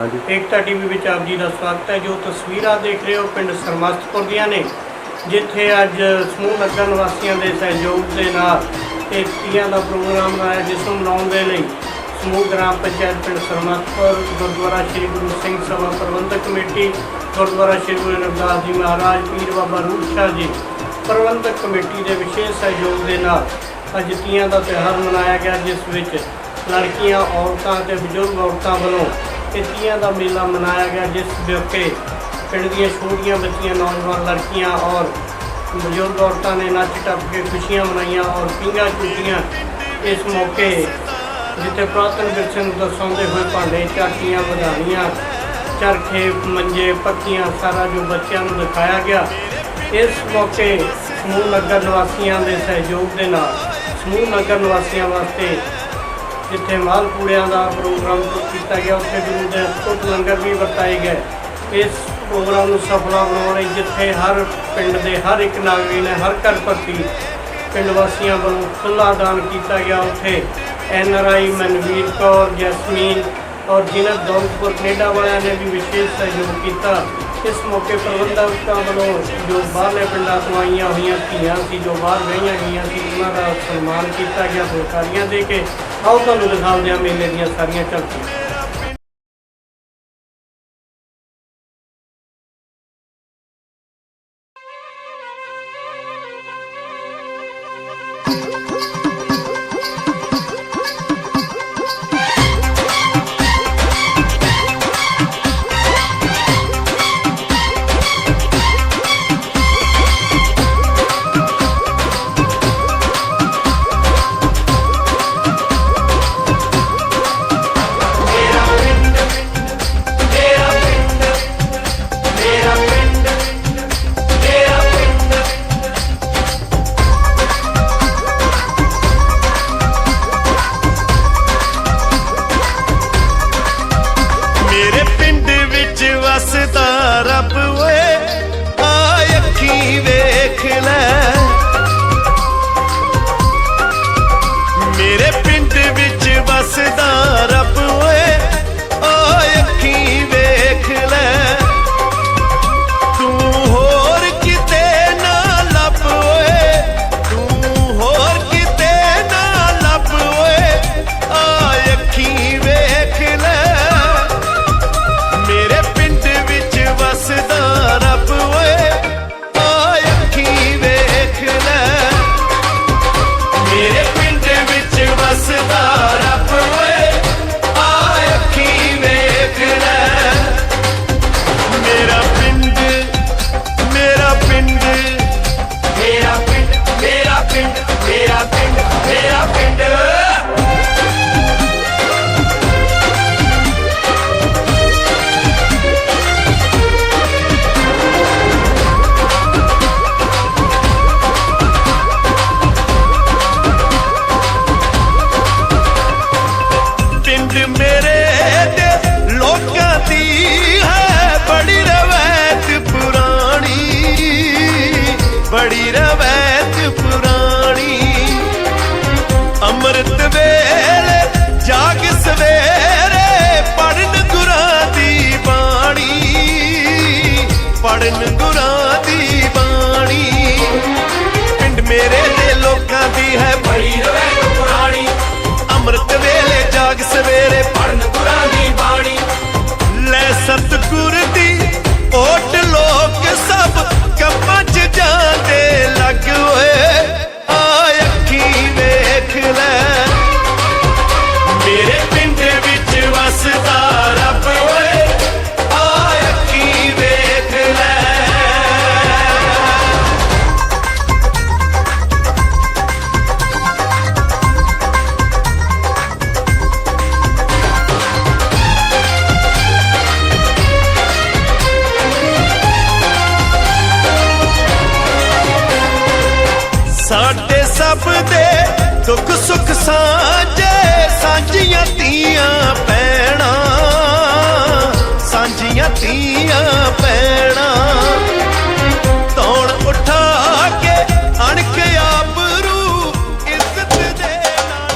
एकता TV में आप जी का स्वागत है। जो तस्वीर देख रहे हो पिंड सरमस्तपुर दियां ने, जिथे अज समूह नगर निवासियों के सहयोग के नाल तियां का प्रोग्राम मनाया, जिसनूं मनाउण दे लई समूह ग्राम पंचायत पिंड सरमस्तपुर, गुरुद्वारा श्री गुरु सिंह सभा प्रबंधक कमेटी, गुरुद्वारा श्री गुरु रविदास जी महाराज, पीर बाबा रूप शाह जी प्रबंधक कमेटी के विशेष सहयोग के नाल अज तियां का त्यौहार मनाया गया, जिस विच लड़कियां, औरतां ते बजुर्ग औरतां वालों तियां का मेला मनाया गया, जिस मौके पिंड दी छोटियां बच्चियां, नौजवान लड़कियां और बजुर्ग औरतां ने नच टप के खुशियां मनाइया और पींगा चुटियां। इस मौके जिथे पुरातन विरसे नूं दर्शाउंदे हुए भांडे, झाकियां, वधाइयां, चरखे, मंजे, पक्कियां सारा जो बच्चों को दिखाया गया। इस मौके समूह नगर निवासियों के सहयोग के नाल समूह नगर निवासियों वास्ते जिथे मालपूड़िया का प्रोग्राम किया गया, उत्थे गुरु के अटुट लंगर भी वरताए गए। इस प्रोग्राम को सफल बनाने जिथे हर पिंड के हर एक नागरिक ने हर घर प्रति पिंड वासियों वालों खुला दान किया गया। उत्थे NRI मनवीर कौर, जैसमीन और जिनत दौलतपुर कनेडा वालों ने भी विशेष सहयोग किया। इस मौके प्रबंधकों वालों जो बाहरले पिंडों तो आईया हुई धियां सी, जो बाहर वहीयां गई, उन्होंने सन्मान किया गया फुलकारियां दे के। आओ तुहानूं दिखाउंदे हां मेले दीयां सारियां झलकियां। रब ओए आ अखी वेख ले, मेरे पिंड विच वसदा रब ओए आ अखी वेख ले। तू होर किते ना लब ओए, तू होर किते ना लब ओए आ अखी वेख ले। मेरे पिंड विच वसदा रब ओए आ अखी वेख ले, मेरे पिंड विच वसदा रब ओए आ अखी वेख ले। मेरा पिंड मेरा पिंड मेरा पिंड मेरा पिंड मेरा पिंड मेरा पिंड। मेरे दे लोकां दी है बड़ी रवैत पुरानी, बड़ी रवैत पुरानी। अमृत वेले जाग सवेरे पढ़न गुरां दी बाणी, पढ़न गुरां दी बाणी। पिंड मेरे दे लोकां दी है बड़ी रवैत पुरानी, अमृत वेले जाग सवेरे पढ़न गुरां दी बाणी। लै सतगुर दी ओट लोक सब कम्मां च जांदे लग ओए आ अखी वेख ले। मेरे पिंड विच वसदा रब ओए आ अखी वेख ले। साडे सब दे दुख सुख सांझे, सांझियां तियां भैणां, सांझियां तियां भैणां। तौण उठा के अणख आबरू इज्जत दे नाल।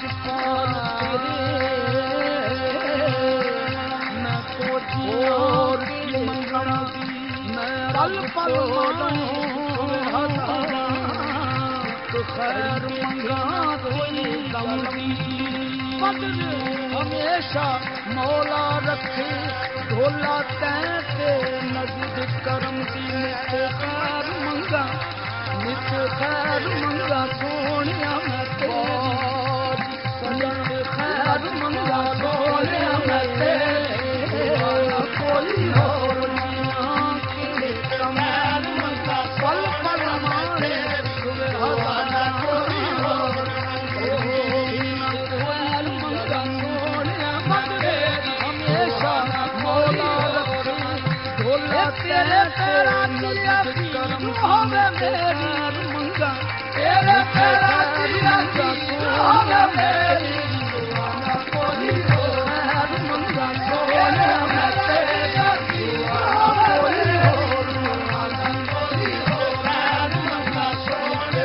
राजपाल तेरे मैं कोठी और की मंगना मैं पल पल खैर मंगा कोई गमती बदल हमेशा मौला रखे ढोला तैते नजद करम दी नित खैर मंगा सोनिया मैं तेरी नित खैर मंगा सोनिया मैं तेरी कोई और के कमैर मंगा पल पल मारे हमेशा मौला तेरे तेरा दिया करम होवे मेरी मंगा तेरे तेरा दिया होवे मेरी कोई और मंगा सोने मैं तेरा कोई और मंगा सोने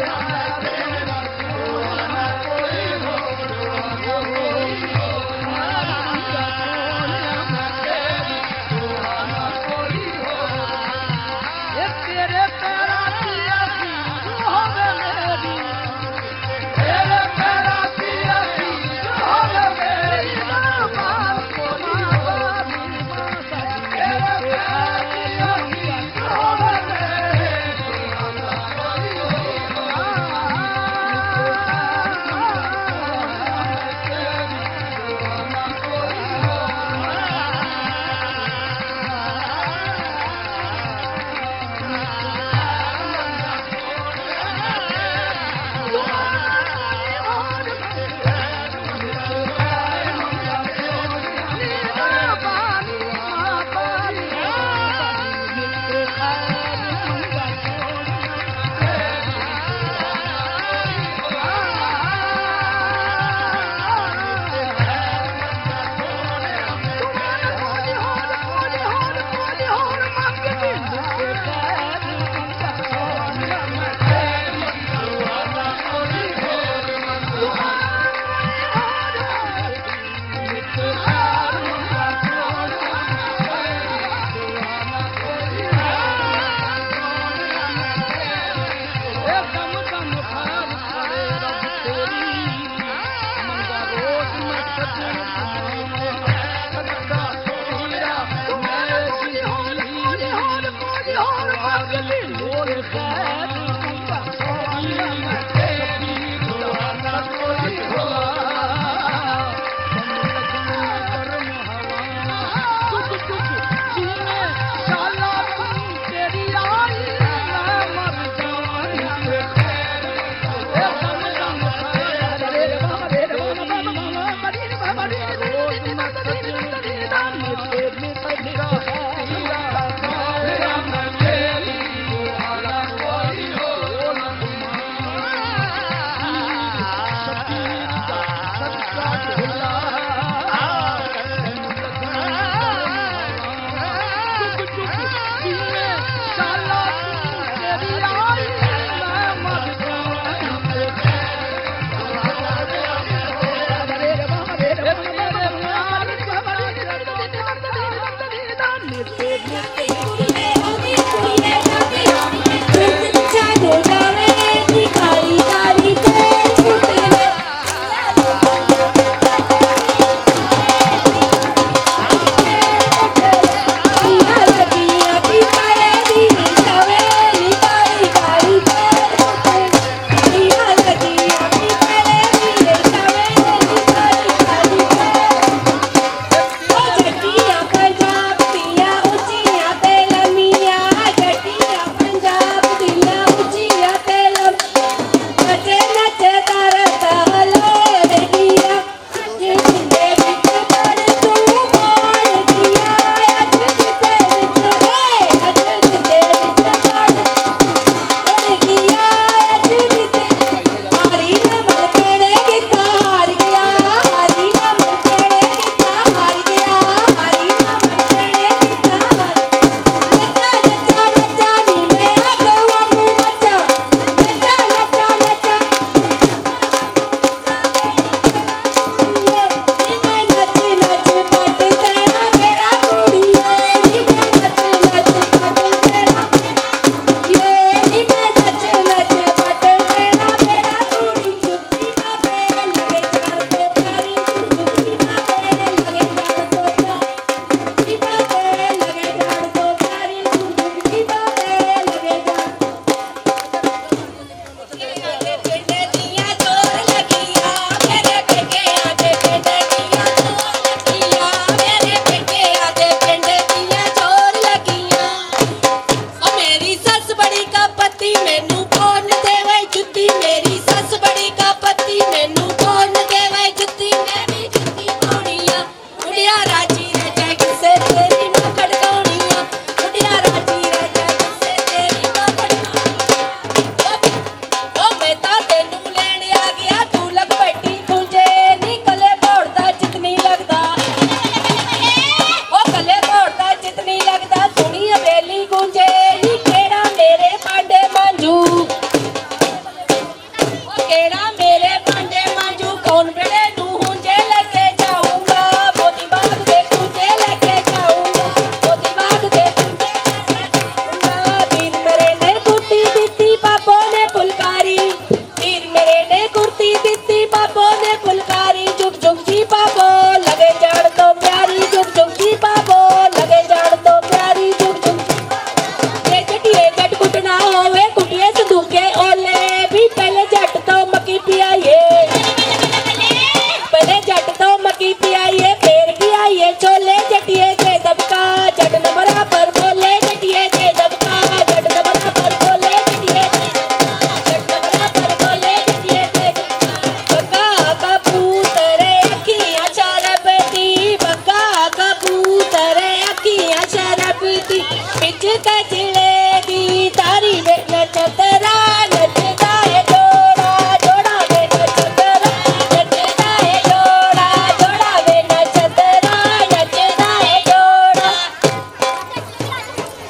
ਨਛਤਰਾ ਨੱਚਦਾ ਏ ਜੋੜਾ ਜੋੜਾ ਵੇ ਨਛਤਰਾ ਨੱਚਦਾ ਏ ਜੋੜਾ ਜੋੜਾ ਵੇ ਨਛਤਰਾ ਨੱਚਦਾ ਏ ਜੋੜਾ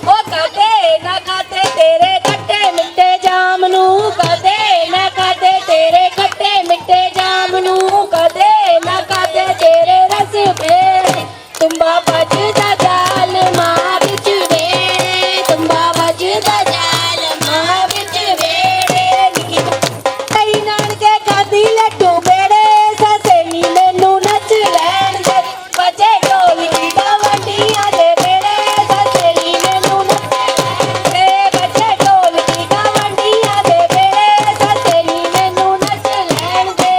ਉਹ ਕਦੇ ਨਾ ਖਾਤੇ ਤੇਰੇ ਖੱਟੇ ਮਿੱਠੇ ਜਾਮ ਨੂੰ ਕਦੇ ਨਾ ਖਾਤੇ ਤੇਰੇ ਖੱਟੇ ਮਿੱਠੇ ਜਾਮ ਨੂੰ ਕਦੇ ਨਾ ਖਾਤੇ ਤੇਰੇ ਰਸ ਵੇਲੇ ਤੁੰਬਾ ਵੱਜਦਾ ਜਾਲ ਮਾਂ ਵਿੱਚ ਵੇੜੇ ਤੁੰਬਾ ਵੱਜਦਾ ਜਾਲ ਮਾਂ ਵਿੱਚ ਵੇੜੇ ਕਈ ਨਾਨਕੇ ਖਾਦੀ ਲੱਡੂ ਬੇੜੇ ਸਸੇਲੀ ਮੈਨੂੰ ਨੱਚ ਲੈਣ ਦੇ ਵਜੇ ਢੋਲਕੀ ਗਵੰਡੀਆਂ ਦੇ ਵੇੜੇ ਸਸੇਲੀ ਮੈਨੂੰ ਨੱਚ ਲੈਣ ਦੇ ਵਜੇ ਢੋਲਕੀ ਗਵੰਡੀਆਂ ਦੇ ਵੇੜੇ ਸਸੇਲੀ ਮੈਨੂੰ ਨੱਚ ਲੈਣ ਦੇ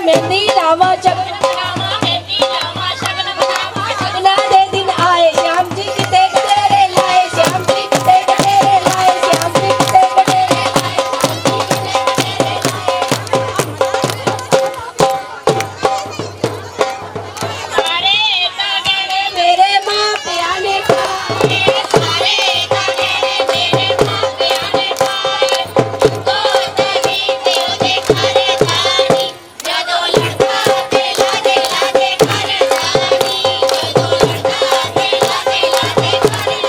ਮਹਿੰਦੀ ਲਾਵਾਂ ਸ਼ਗਨ ਬਣਾਵਾਂ ਮਹਿੰਦੀ ਲਾਵਾਂ ਸ਼ਗਨ ਬਣਾਵਾਂ ਸ਼ਗਨਾਂ ਦੇ ਦਿਨ ਆਏ ਸ਼ਾਮ ਜੀ ਕਿਤੇ ਤੇਰੇ ਲਾਏ ਸ਼ਾਮ ਜੀ ਕਿਤੇ ਤੇਰੇ ਲਾਏ ਸ਼ਾਮ ਜੀ ਕਿਤੇ ਤੇਰੇ ਲਾਏ ਸਾਰੇ ਤਾਣੇ ਮੇਰੇ ਮਾਪਿਆਂ ਨੇ ਖਾਏ ਸਾਰੇ ਤਾਣੇ ਮੇਰੇ ਮਾਪਿਆਂ ਨੇ ਖਾਏ ਤੋਤੇ ਵੀ ਤੇ ਉਹਦੇ ਘਰੇ ਜਾਣੀ ਜਦੋਂ ਲੜਦਾ ਤੇ ਲਾਗੇ ਲਾਗੇ ਘਰੇ ਜਾਣੀ ਜਦੋਂ ਲੜਦਾ ਤੇ ਲਾਗੇ ਲਾਗੇ ਘਰੇ ਜਾਣੀ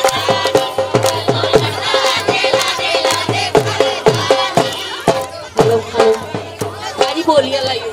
ਜਦੋਂ ਲੜਦਾ ਤੇ ਲਾਗੇ ਲਾਗੇ ਘਰੇ ਜਾਣੀ ਸਾਰੀ ਬੋਲੀਆਂ ਲਾਈਓ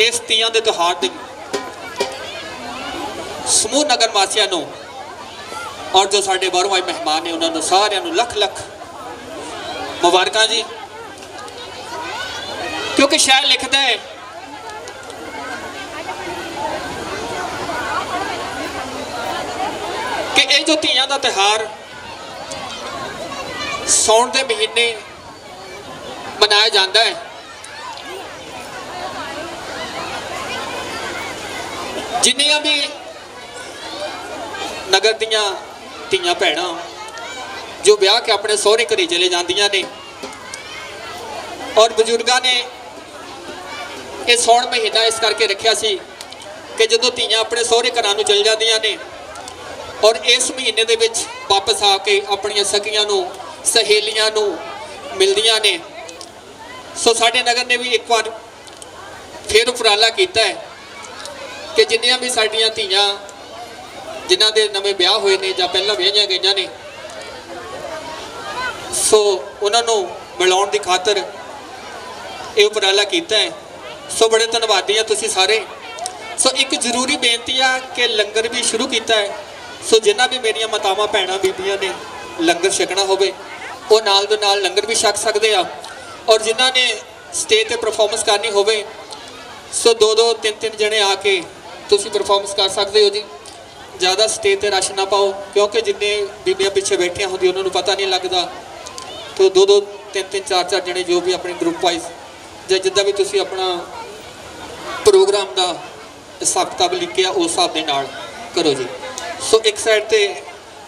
ਇਸ ਤੀਆਂ ਦੇ ਤਿਉਹਾਰ ਦੇ ਸਮੂਹ ਨਗਰ ਵਾਸੀਆਂ ਨੂੰ ਔਰ ਜੋ ਸਾਡੇ ਬਾਹਰੋਂ ਆਏ ਮਹਿਮਾਨ ਨੇ ਉਹਨਾਂ ਨੂੰ ਸਾਰਿਆਂ ਨੂੰ ਲੱਖ ਲੱਖ ਮੁਬਾਰਕਾਂ ਜੀ। ਕਿਉਂਕਿ ਸ਼ਾਇਰ ਲਿਖਦਾ ਹੈ ਕਿ ਇਹ ਜੋ ਤੀਆਂ ਦਾ ਤਿਉਹਾਰ ਸਾਉਣ ਦੇ ਮਹੀਨੇ ਮਨਾਇਆ ਜਾਂਦਾ ਹੈ, ਜਿੰਨੀਆਂ ਵੀ ਨਗਰ ਦੀਆਂ ਧੀਆਂ ਭੈਣਾਂ ਜੋ ਵਿਆਹ ਕੇ ਆਪਣੇ ਸਹੁਰੇ ਘਰੇ ਚਲੇ ਜਾਂਦੀਆਂ ਨੇ ਔਰ ਬਜ਼ੁਰਗਾਂ ਨੇ ਇਹ ਸੌਣ ਮਹੀਨਾ ਇਸ ਕਰਕੇ ਰੱਖਿਆ ਸੀ ਕਿ ਜਦੋਂ ਧੀਆਂ ਆਪਣੇ ਸਹੁਰੇ ਘਰਾਂ ਨੂੰ ਚਲ ਜਾਂਦੀਆਂ ਨੇ ਔਰ ਇਸ ਮਹੀਨੇ ਦੇ ਵਿੱਚ ਵਾਪਸ ਆ ਕੇ ਆਪਣੀਆਂ ਸਕੀਆਂ ਨੂੰ ਸਹੇਲੀਆਂ ਨੂੰ ਮਿਲਦੀਆਂ ਨੇ। ਸੋ ਸਾਡੇ ਨਗਰ ਨੇ ਵੀ ਇੱਕ ਵਾਰ ਫਿਰ ਉਪਰਾਲਾ ਕੀਤਾ ਹੈ ਕਿ ਜਿੰਨੀਆਂ ਵੀ ਸਾਡੀਆਂ ਧੀਆਂ ਜਿਨ੍ਹਾਂ ਦੇ ਨਵੇਂ ਵਿਆਹ ਹੋਏ ਨੇ ਜਾਂ ਪਹਿਲਾਂ ਵਿਆਹੀਆਂ ਗਈਆਂ ਨੇ, ਸੋ ਉਹਨਾਂ ਨੂੰ ਮਿਲਾਉਣ ਦੀ ਖਾਤਰ ਇਹ ਉਪਰਾਲਾ ਕੀਤਾ ਹੈ। ਸੋ ਬੜੇ ਧੰਨਵਾਦੀ ਆ ਤੁਸੀਂ ਸਾਰੇ। ਸੋ ਇੱਕ ਜ਼ਰੂਰੀ ਬੇਨਤੀ ਆ ਕਿ ਲੰਗਰ ਵੀ ਸ਼ੁਰੂ ਕੀਤਾ ਹੈ। ਸੋ ਜਿਨ੍ਹਾਂ ਵੀ ਮੇਰੀਆਂ ਮਾਤਾਵਾਂ ਭੈਣਾਂ ਬੀਬੀਆਂ ਨੇ ਲੰਗਰ ਛਕਣਾ ਹੋਵੇ ਉਹ ਨਾਲ ਦੇ ਨਾਲ ਲੰਗਰ ਵੀ ਛਕ ਸਕਦੇ ਆ ਔਰ ਜਿਨ੍ਹਾਂ ਨੇ ਸਟੇਜ ਤੇ ਪਰਫਾਰਮੈਂਸ ਕਰਨੀ ਹੋਵੇ ਸੋ 2-2 3-3 ਜਣੇ ਆ ਕੇ ਤੁਸੀਂ ਪਰਫਾਰਮੈਂਸ ਕਰ ਸਕਦੇ ਹੋ ਜੀ। ज़्यादा स्टेज पर रश ना पाओ क्योंकि जिन्ने बीबियां पिछे बैठिया होंगी उन्होंने पता नहीं लगता। तो 2-2 3-3 4-4 जने जो भी अपने ग्रुप वाइज ਜਾਂ ਜਿੱਦਾਂ ਵੀ ਤੁਸੀਂ ਆਪਣਾ ਪ੍ਰੋਗਰਾਮ ਦਾ ਹਿਸਾਬ ਕਿਤਾਬ ਲਿਖਿਆ ਉਸ ਹਿਸਾਬ ਦੇ ਨਾਲ ਕਰੋ ਜੀ। ਸੋ ਇੱਕ ਸਾਈਡ ਤੇ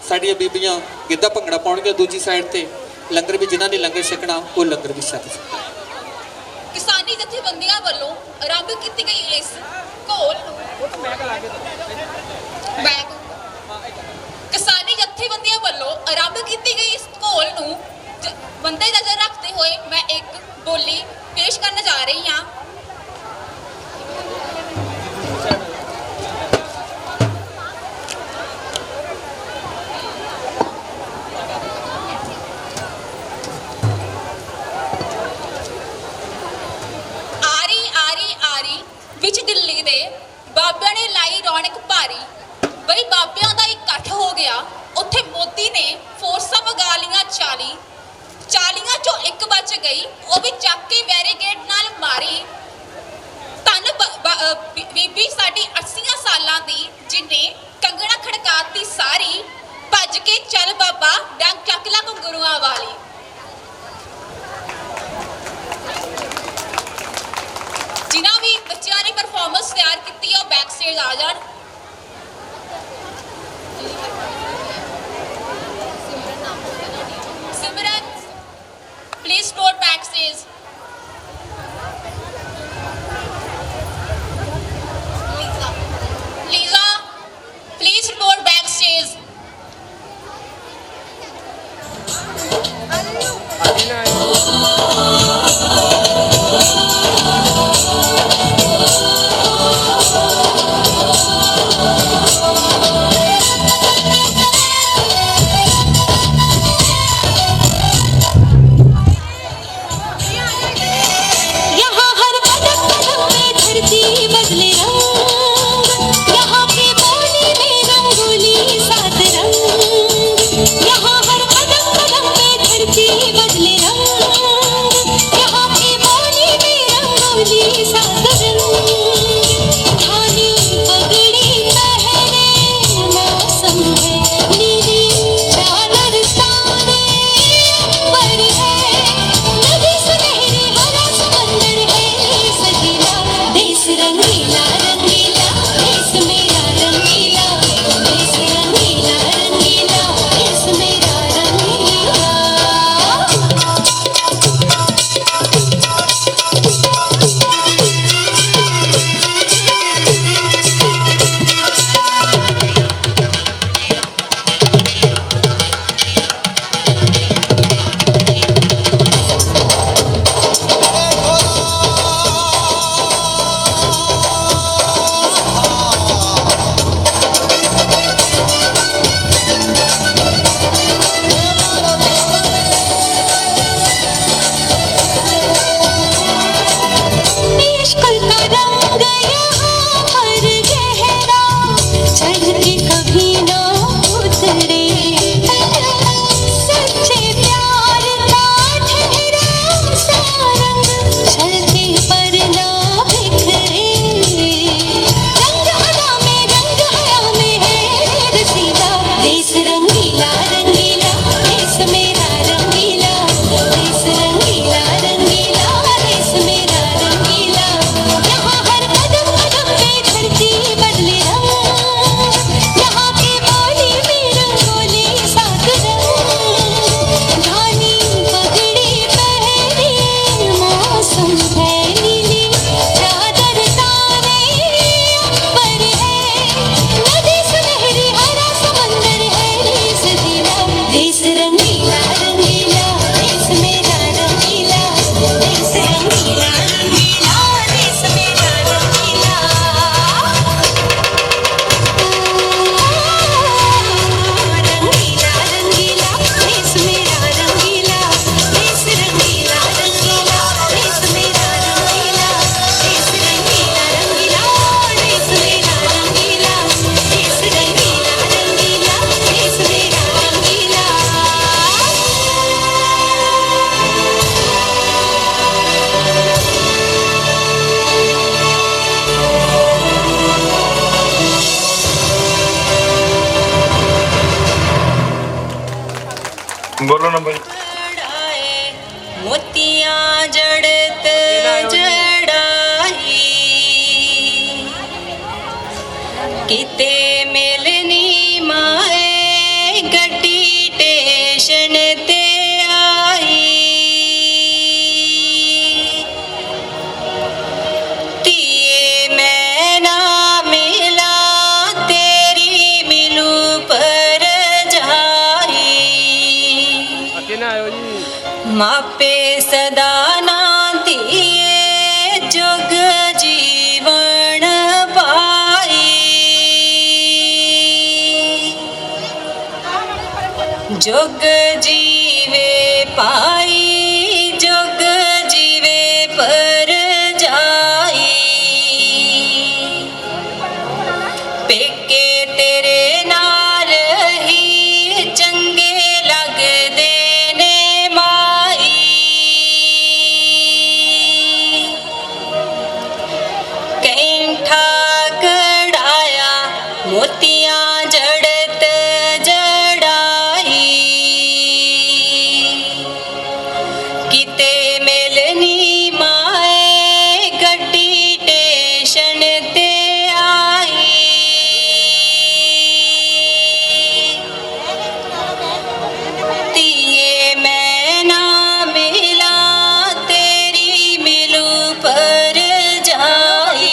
ਸਾਡੀਆਂ ਬੀਬੀਆਂ ਗਿੱਧਾ ਭੰਗੜਾ ਪਾਉਣਗੀਆਂ, ਦੂਜੀ ਸਾਈਡ ਤੇ ਲੰਗਰ ਵੀ ਜਿਨ੍ਹਾਂ ਨੇ ਲੰਗਰ ਛਕਣਾ ਉਹ ਲੰਗਰ ਵੀ ਛਕ ਸਕਦੇ। ਕਿਸਾਨੀ ਜਥੇਬੰਦੀਆਂ ਵੱਲੋਂ ਆਰੰਭ ਕੀਤੀ ਗਈ ਇਸ ਘੋਲ ਕਿਸਾਨੀ ਜਥੇਬੰਦੀਆਂ ਵੱਲੋਂ ਆਰੰਭ ਕੀਤੀ ਗਈ ਇਸ ਘੋਲ ਨੂੰ ਬੰਦੇ ਨਜ਼ਰ ਰੱਖਦੇ ਹੋਏ ਮੈਂ ਇੱਕ ਬੋਲੀ पेश करने जा रही हाँ। आरी आरी आरी विच दिल्ली दे बाबियां ने लाई रौनक भारी। बई बाबियां दा इकट्ठ हो गया उत्थे मोदी ने फोर्सां मंगा लियां 40 चों एक बच गई वो भी चक के बैरीगेड नाल मारी। तन बीबी साडी 80 सालां दी जिन्ने कंगना खड़काती सारी भज के चल बाबा डंग चक ला घुंगरूआं वाली। जिन्हां भी बच्चियां ने परफॉर्मेंस तैयार की है बैक स्टेज आ जाण। सिमरन please report backstage. Lisa, please report backstage. बोलो नंबर मोतियां जड़त जड़ाई किते मिलनी माए गड्डी स्टेशन ते आई तिए मैं ना मिला तेरी मिलू पर जाई मापे सदा ना दिए जुग जीवन पाई जुग जीवे पाई जुग जीवे पर जाई पेके तेरे नाल ही चंगे लगदे ने माई कैंठा कढ़ाया मोतियां जड़त जड़ाई किते मिलनी माए गड्डी स्टेशन ते आई तिए मैं ना मिला तेरी मिलू पर जाई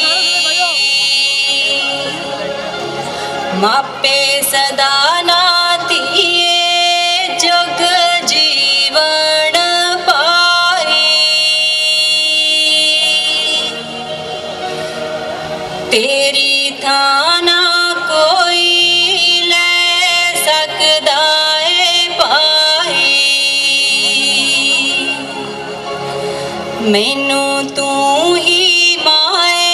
मापे सदा ना तिए जुग जीवन पाई तेरी थाना कोई ले सकदा है पाई मैनू तू ही माए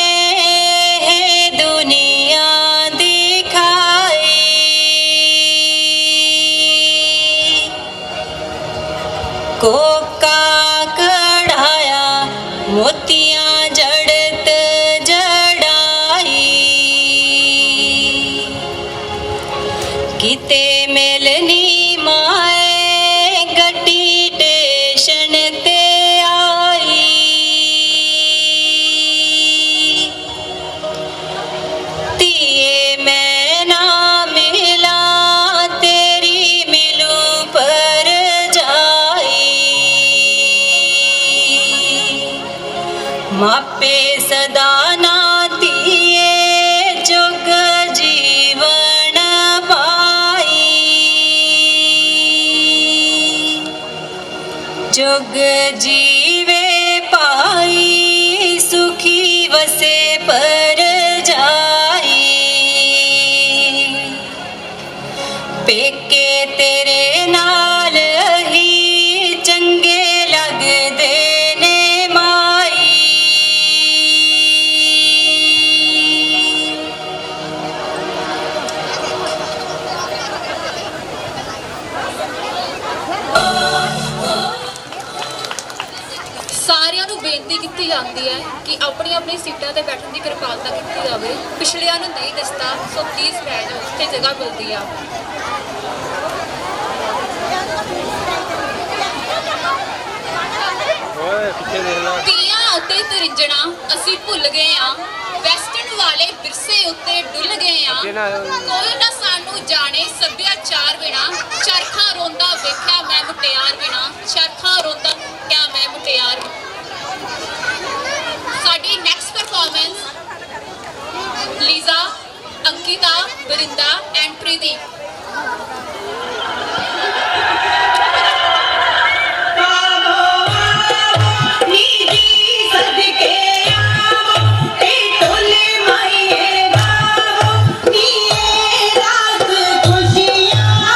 है दुनिया दिखाई कोका कढ़ाया मोतियां जड़त जड़ाई किते मिलनी माए गड्डी स्टेशन ते आई तिए मैं ना मिला तेरी मिलू पर जाई मापे सदा ना तिए जुग जीवन पाई जुग जीवे पाई सुखी वसे पर जाई पेके तेरे नाल ही चंगे लगदे ने माई ਸਾਰਿਆਂ ਨੂੰ ਬੇਨਤੀ ਕੀਤੀ ਜਾਂਦੀ ਹੈ ਕਿ ਆਪਣੀ ਆਪਣੀ ਸੀਟਾਂ ਤੇ ਬੈਠਣ ਦੀ ਕਿਰਪਾਲਤਾ ਕੀਤੀ ਜਾਵੇ ਪਿਛਲਿਆਂ ਨੂੰ ਨਹੀਂ ਦਿਸਦਾ ਸੋ ਪਲੀਜ਼ ਬੈਠ ਜਾਓ ਇੱਥੇ ਜਗ੍ਹਾ ਮਿਲਦੀ ਆ ਤੀਆਂ ਉੱਤੇ ਤਰਿੰਜਣਾ ਅਸੀਂ ਭੁੱਲ ਗਏ ਆ ਵੈਸਟਰਨ ਵਾਲੇ ਵਿਰਸੇ ਉੱਤੇ ਡੁੱਲ ਗਏ ਆ ਕੋਈ ਨਾ ਸਾਨੂੰ ਜਾਣੇ ਸੱਭਿਆਚਾਰ ਬਿਨਾ ਚਰਖਾ ਰੋਂਦਾ ਵੇਖਿਆ ਮੈਂ ਮੁਟਿਆਰ ਬਿਨਾ ਚਰਖਾ ਰੋਂਦਾ ਵੇਖਿਆ ਮੈਂ ਮੁਟਿਆਰ ਸਾਡੀ next performance Lisa Ankita Vrinda and Preeti खुशियाँ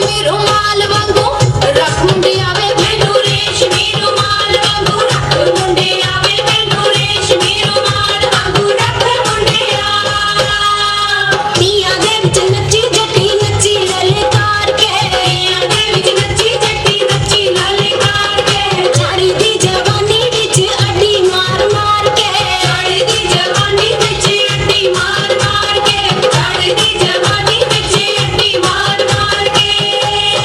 रेशमी रुमाल वांगू रख मुंडे आवे मैनू रेशमी रुमाल वांगू रख मुंडे आवे मैनू रेशमी रुमाल वांगू रख मुंडे तियां दे विच नच्ची जट्टी नच्ची ललकार के तियां दे विच नच्ची जट्टी नच्ची ललकार के छाड़ी दी जवानी विच अड्डी मार मार के छाड़ी दी जवानी विच अड्डी मार मार के छाड़ी दी जवानी विच अड्डी मार मार के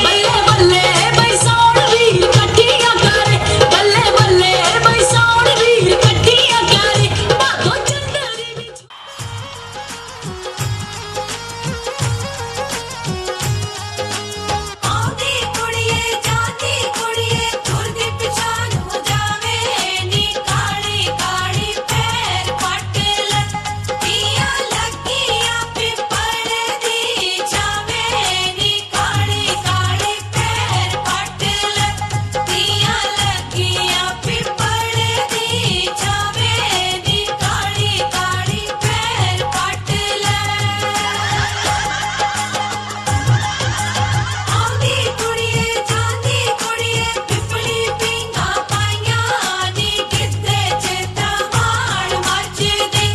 बल्ले बल्ले बई सौण वीर कट्ठियां करे बल्ले बल्ले बई सौण वीर कट्ठियां करे भागो चंदरी विच आंदी कुड़िए जाती कुड़िए तुरदी पिछान हो जावे नी काली काली पैर पट लतियां लगियां पिपड़ दी छावे नी काली काली पैर पट लतियां लगियां पिपड़ दी छावे नी काली काली पैर पट आंदी कुड़िए जाती कुड़िए पिपली पिंगा पाइयां नी किते चेता मार मचदी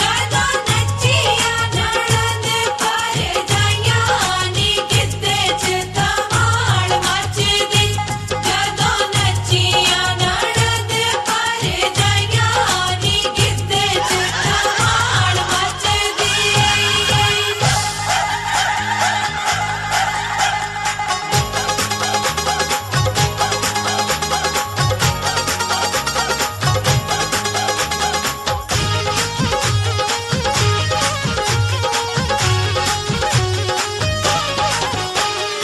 जदा नच्चियां नड़द पर जाइयां नी किते चेता मार मचदी जदा नच्चियां नड़द पर जाइयां नी किते चेता मार मचदी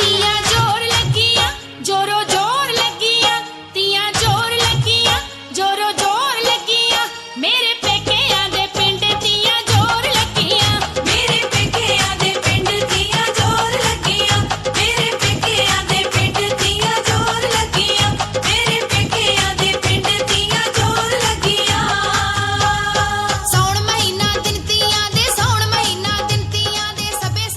तियां जोर लगियां जोरो जोर लगियां तियां जोर लगियां जोरो जोर लगियां मेरे पेकियां दे पिंड तियां जोर लगियां मेरे पेकियां दे पिंड तियां जोर लगियां मेरे पेकियां दे पिंड तियां जोर लगियां मेरे पेकियां दे पिंड तियां जोर लगियां सौण महीना दिन तियां दे सौण महीना दिन तियां दे सबे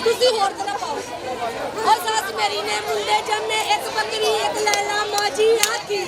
ਤੁਸੀਂ ਹੋਰ ਤਰ੍ਹਾਂ ਪਾਓ ਉਹ ਸੱਸ ਮੇਰੀ ਨੇ ਮੁੰਡੇ ਜੰਮੇ ਇੱਕ ਬੱਕਰੀ ਇੱਕ ਲੈਲਾ ਮਾਜੀ ਆਖੀ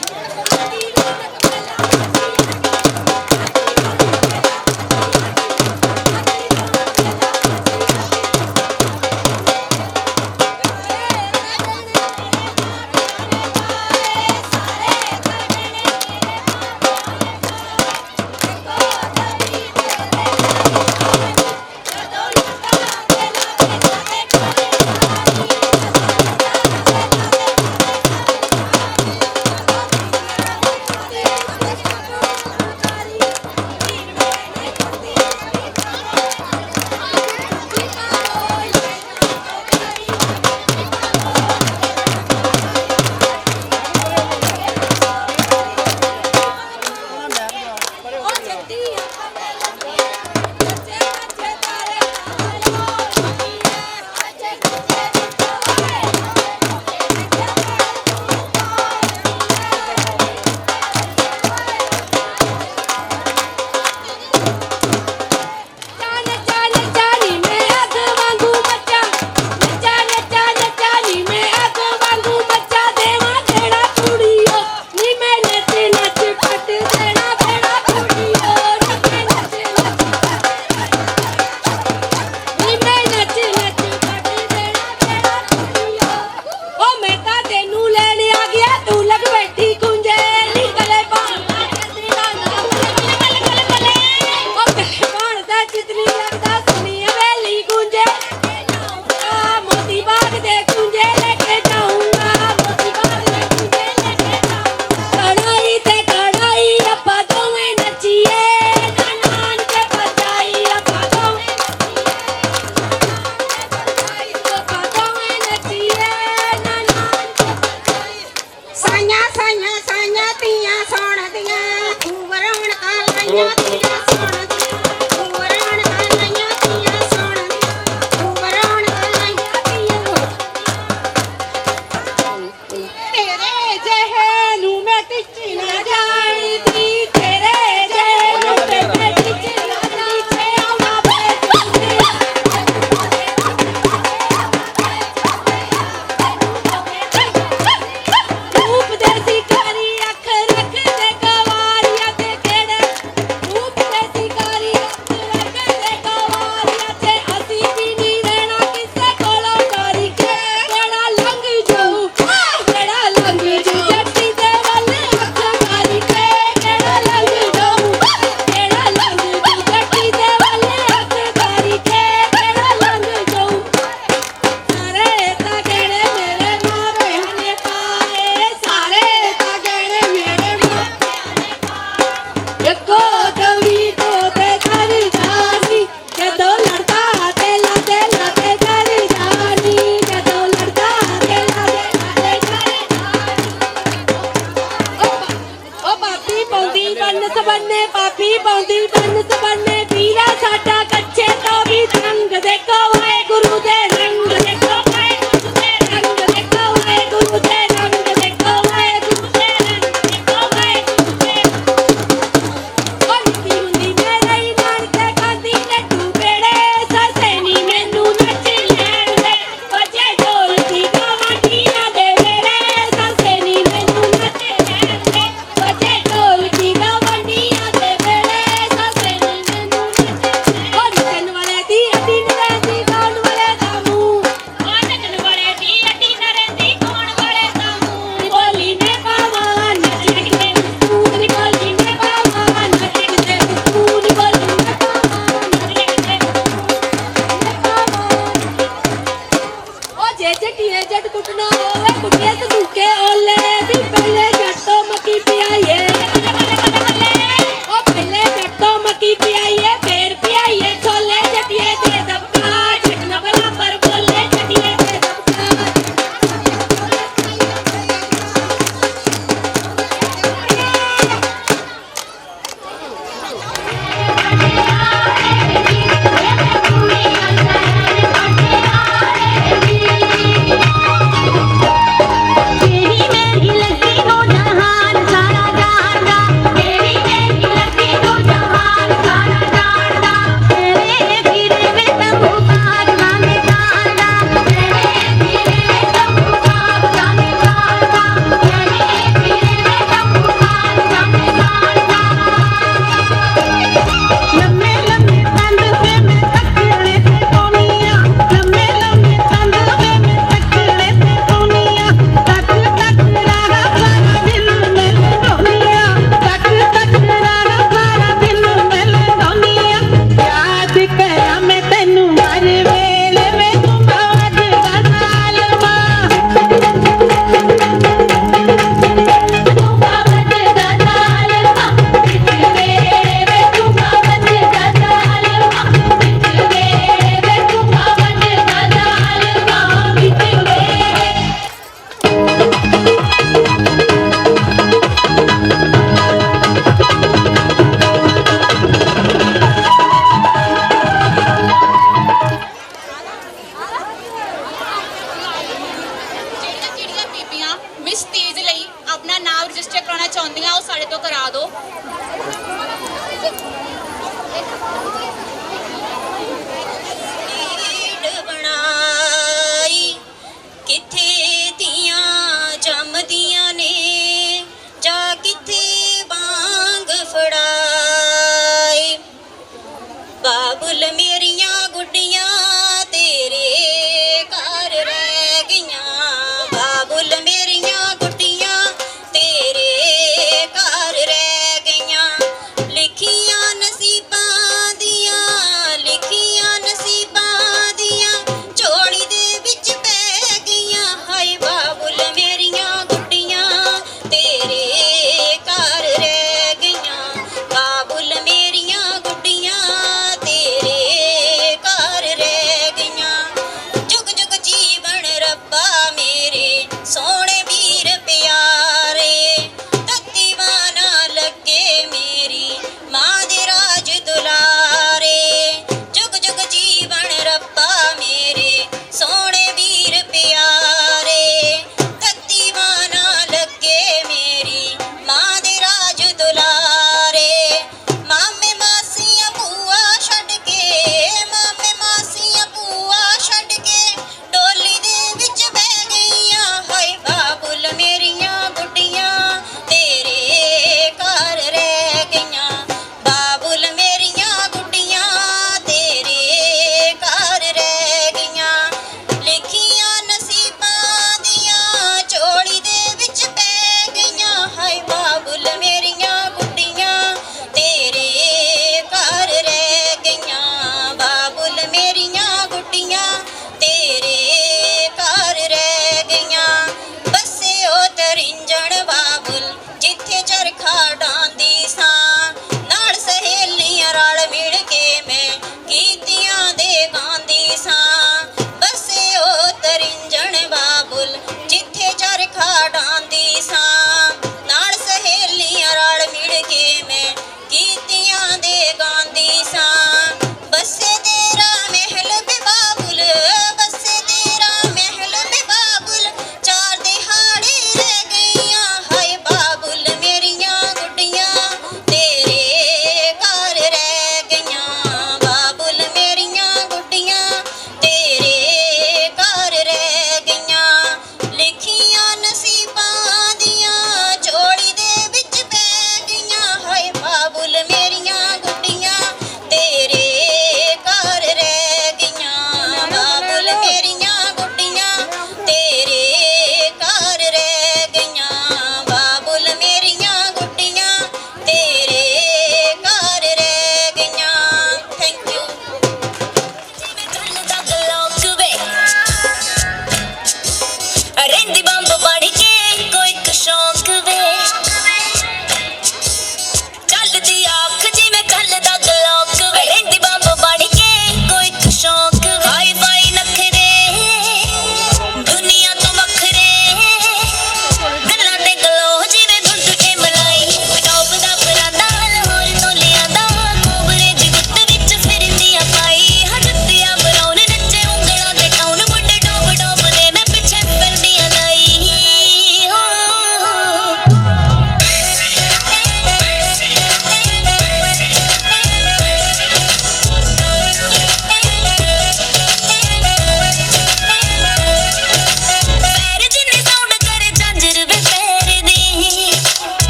ਤੇਰੇ ਜਿਹੇ ਨੂੰ ਮੈਂ ਟਿੱਚ ਨਾ ਜਾਣਦੀ, ਤੇਰੇ ਜਿਹੇ ਨੂੰ ਮੈਂ ਟਿੱਚ ਨਾ ਜਾਣਦੀ, ਆਵਾ ਰੂਪ ਦੇ ਸਿਕਾਰੀ ਅੱਖ ਰੱਖਦੇ ਗਵਾਰੀਆਂ ਤੇ ਕਿਹੜੇ ਰੂਪ ਦੇ ਸਿਕਾਰੀ ਅੱਖ ਰੱਖਦੇ ਗਵਾਰੀਆਂ ਤੇ ਅਸੀਂ ਵੀ ਨਹੀਂ ਰਹਿਣਾ ਕਿਸੇ ਕੋਲੋਂ ਡਰੀ ਕੇ ਕਿਹੜਾ ਲੰਘ ਜਾਊ ਜੱਟੀ ਦੇ ਵੱਲ ਅੱਖ ਮਾਰੀ ਕੇ ਕਿਹੜਾ ਲੰਘ ਜਾਊ ਜੱਟੀ ਦੇ ਵੱਲ ਅੱਖ ਮਾਰੀ ਕੇ ਕਿਹੜਾ ਲੰਘ ਜਾਊ ਸਾਰੇ ਤਾਂ ਗਹਿਣੇ ਮੇਰੇ ਮਾਪਿਆਂ ਨੇ ਪਾਏ, ਸਾਰੇ ਤਾਂ ਗਹਿਣੇ ਮੇਰੇ ਮਾਪਿਆਂ ਨੇ ਪਾਏ। ਇੱਕੋ ਦਵੀ ਤੋਂ ਤੇ ਘਰ ਜਾਣੀ, ਜਦੋਂ ਲੜਦਾ ਤੇ ਲਾਦੇ ਲਾਦੇ ਘਰ ਜਾਣੀ, ਜਦੋਂ ਲੜਦਾ ਤੇ ਲਾਦੇ ਲਾਦੇ ਘਰ ਜਾਣੀ। ਉਹ ਪਾਪੀ ਪਾਉਂਦੀ ਬੰਨ ਸਬੰਨੇ, ਪਾਪੀ ਪਾਉਂਦੀ ਬੰਨ ਸਬੰਨੇ, ਵੀਰਾ ਸਾਡਾ ਕੱਚੇ ਤੋਂ ਵੀ ਤੰਗ ਦੇਖੋ ਵਾਹਿਗੁਰੂ ਦੇ ਰੰਗ ਦੇਖੋ ਵਾਹਿਗੁਰੂ ਦੇ ਰੰਗ ਦੇਖੋ ਵਾਹਿਗੁਰੂ ਦੇ ਰੰਗ ਦੇਖੋ ਵਾਹਿਗੁਰੂ ਦੇ ਰੰਗ ਦੇਖੋ ਵਾਹਿਗੁਰੂ ਦੇ ਉਹ ਨਿੱਕੀ ਹੁੰਦੀ ਮੇਰੇ ਹੀ ਨਾਨਕੇ ਖਾਂਦੀ ਲੱਡੂ ਪੇੜੇ, ਸੱਸੇ ਨੀ ਮੈਨੂੰ ਨੱਚ ਲੈਣ ਦੇ, ਵੱਜੇ ਢੋਲਕੀ ਗਵਾਂਢੀਆਂ ਦੇ ਵੇੜੇ, ਸੱਸੇ ਨੀ ਮੈਨੂੰ ਨੱਚ ਲੈਣ ਦੇ, ਵੱਜੇ ਢੋਲਕੀ ਗਵਾਂਢੀਆਂ ਦੇ ਵੇੜੇ, ਸੱਸੇ ਨੀ ਮੈਨੂੰ ਨੱਚ ਲੈਣ ਦੇ। ਉਹ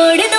ਮੁੜ